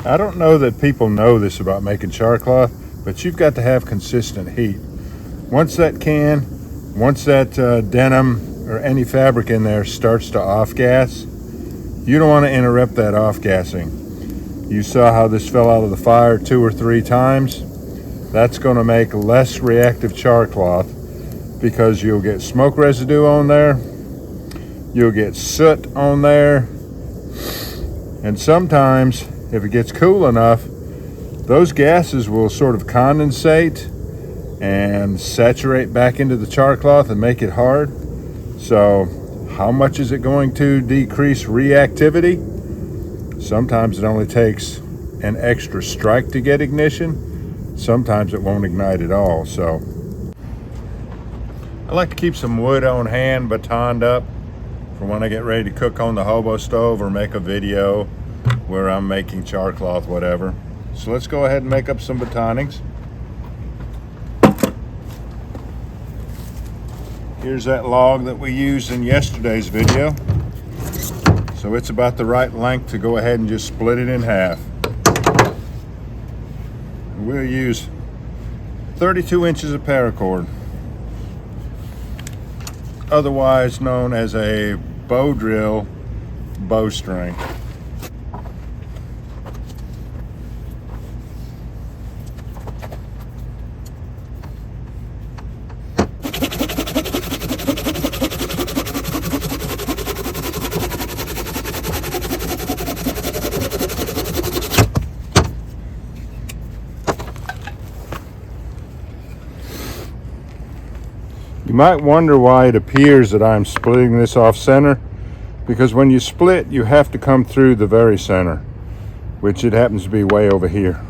I don't know that people know this about making char cloth, but you've got to have consistent heat. Once that denim or any fabric in there starts to off-gas, you don't want to interrupt that off-gassing. You saw how this fell out of the fire 2 or 3 times. That's going to make less reactive char cloth because you'll get smoke residue on there, you'll get soot on there, and sometimes if it gets cool enough, those gases will sort of condensate and saturate back into the char cloth and make it hard. So how much is it going to decrease reactivity? Sometimes it only takes an extra strike to get ignition. Sometimes it won't ignite at all. So I like to keep some wood on hand, batoned up, for when I get ready to cook on the hobo stove or make a video where I'm making char cloth, whatever. So let's go ahead and make up some batonings. Here's that log that we used in yesterday's video. So it's about the right length to go ahead and just split it in half. We'll use 32 inches of paracord, otherwise known as a bow drill bowstring. You might wonder why it appears that I'm splitting this off center, because when you split, you have to come through the very center, which it happens to be way over here.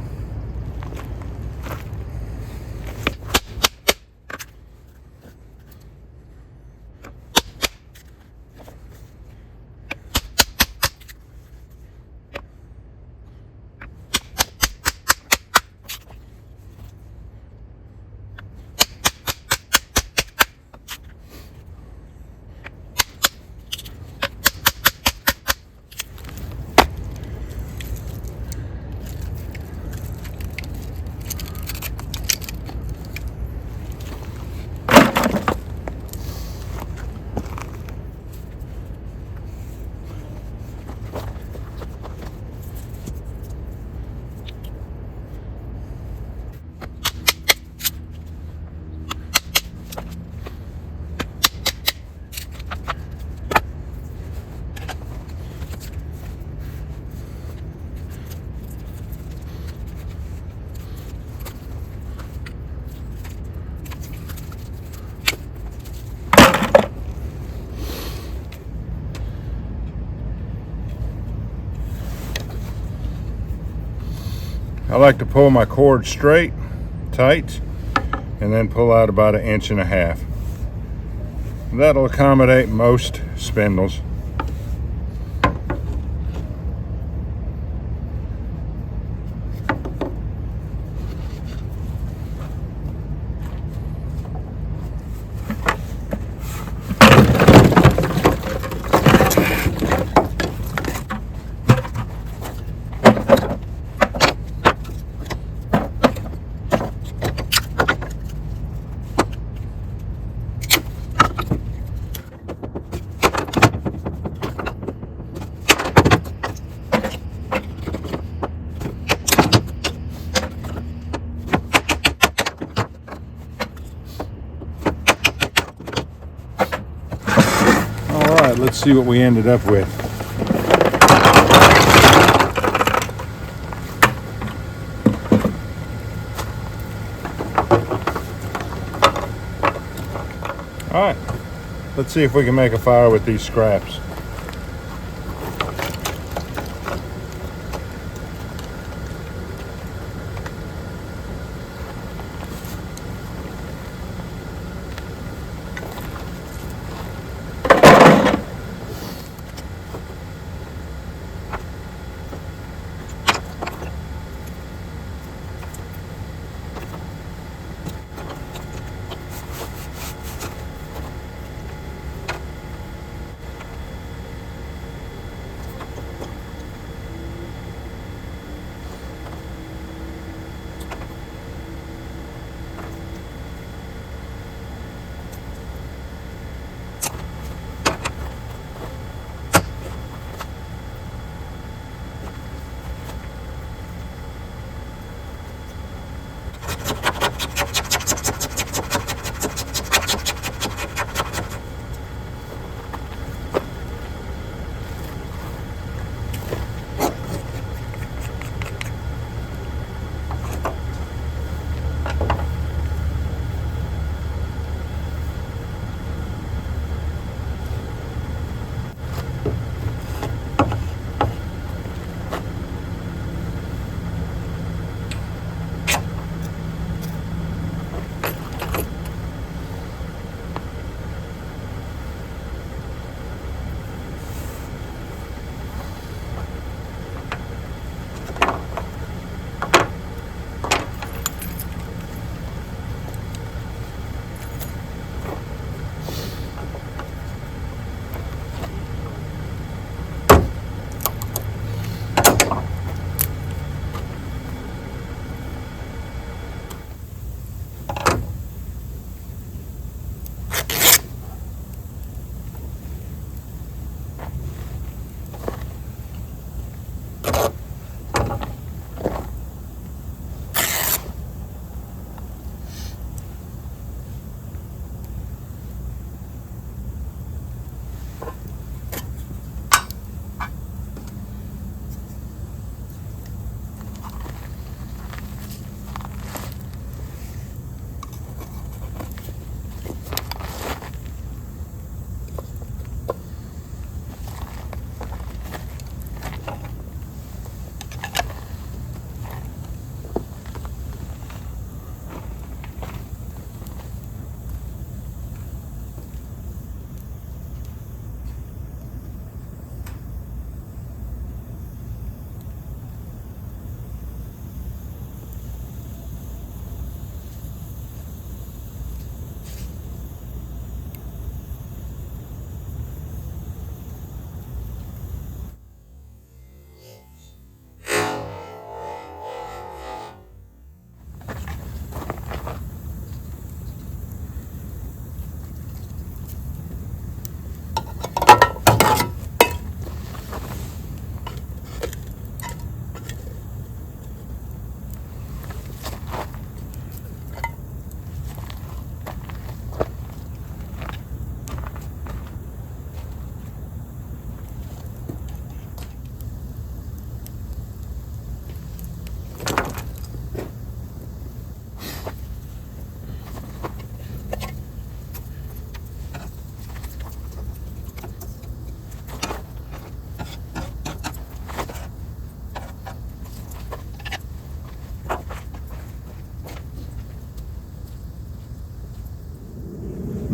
I like to pull my cord straight, tight, and then pull out about 1.5 inches. That'll accommodate most spindles. Let's see what we ended up with. All right, let's see if we can make a fire with these scraps.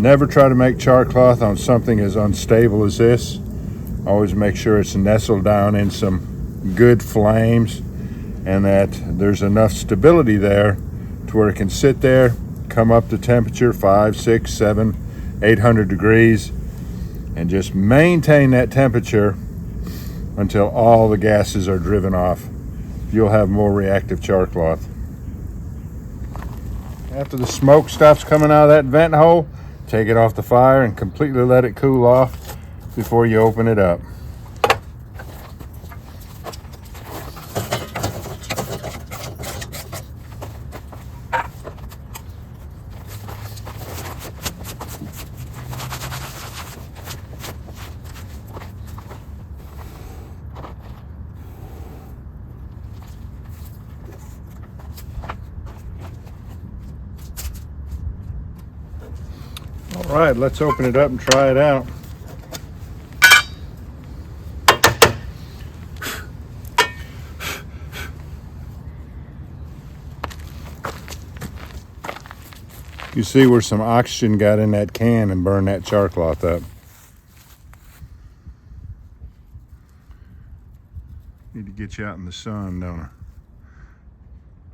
Never try to make char cloth on something as unstable as this. Always make sure it's nestled down in some good flames and that there's enough stability there to where it can sit there, come up to temperature 5, 6, 7, 800 degrees, and just maintain that temperature until all the gases are driven off. You'll have more reactive char cloth. After the smoke stops coming out of that vent hole, take it off the fire and completely let it cool off before you open it up. All right, let's open it up and try it out. You see where some oxygen got in that can and burned that char cloth up. Need to get you out in the sun, don't I?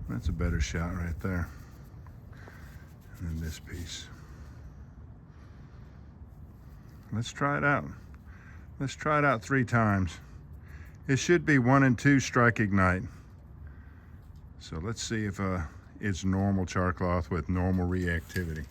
That's a better shot right there. And then this piece. Let's try it out. Let's try it out 3 times. It should be 1 and 2 strike ignite. So let's see if it's normal char cloth with normal reactivity.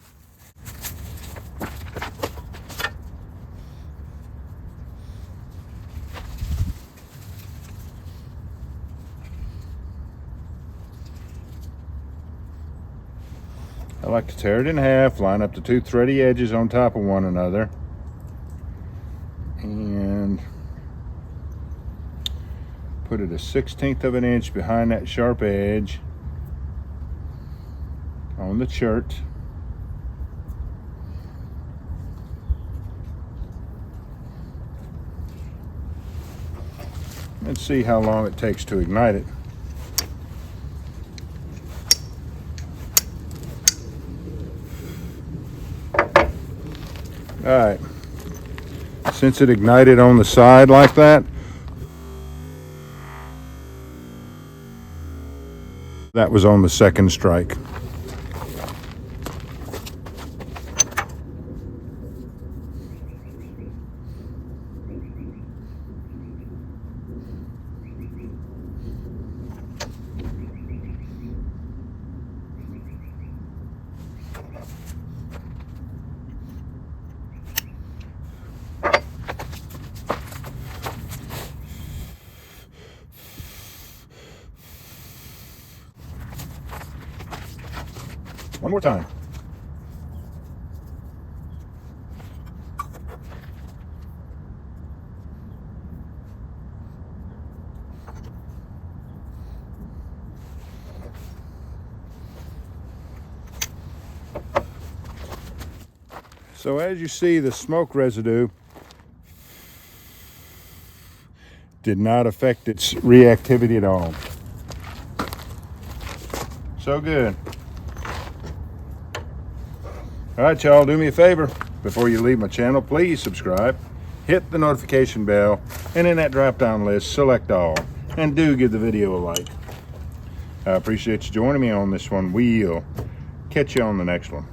I like to tear it in half, line up the 2 thready edges on top of one another, and put it a 1/16 of an inch behind that sharp edge on the chert. And see how long it takes to ignite it. All right, since it ignited on the side like that, that was on the 2nd strike. One more time. So as you see, the smoke residue did not affect its reactivity at all. So good. All right, y'all, do me a favor. Before you leave my channel, please subscribe, hit the notification bell, and in that drop-down list, select all, and do give the video a like. I appreciate you joining me on this one. We'll catch you on the next one.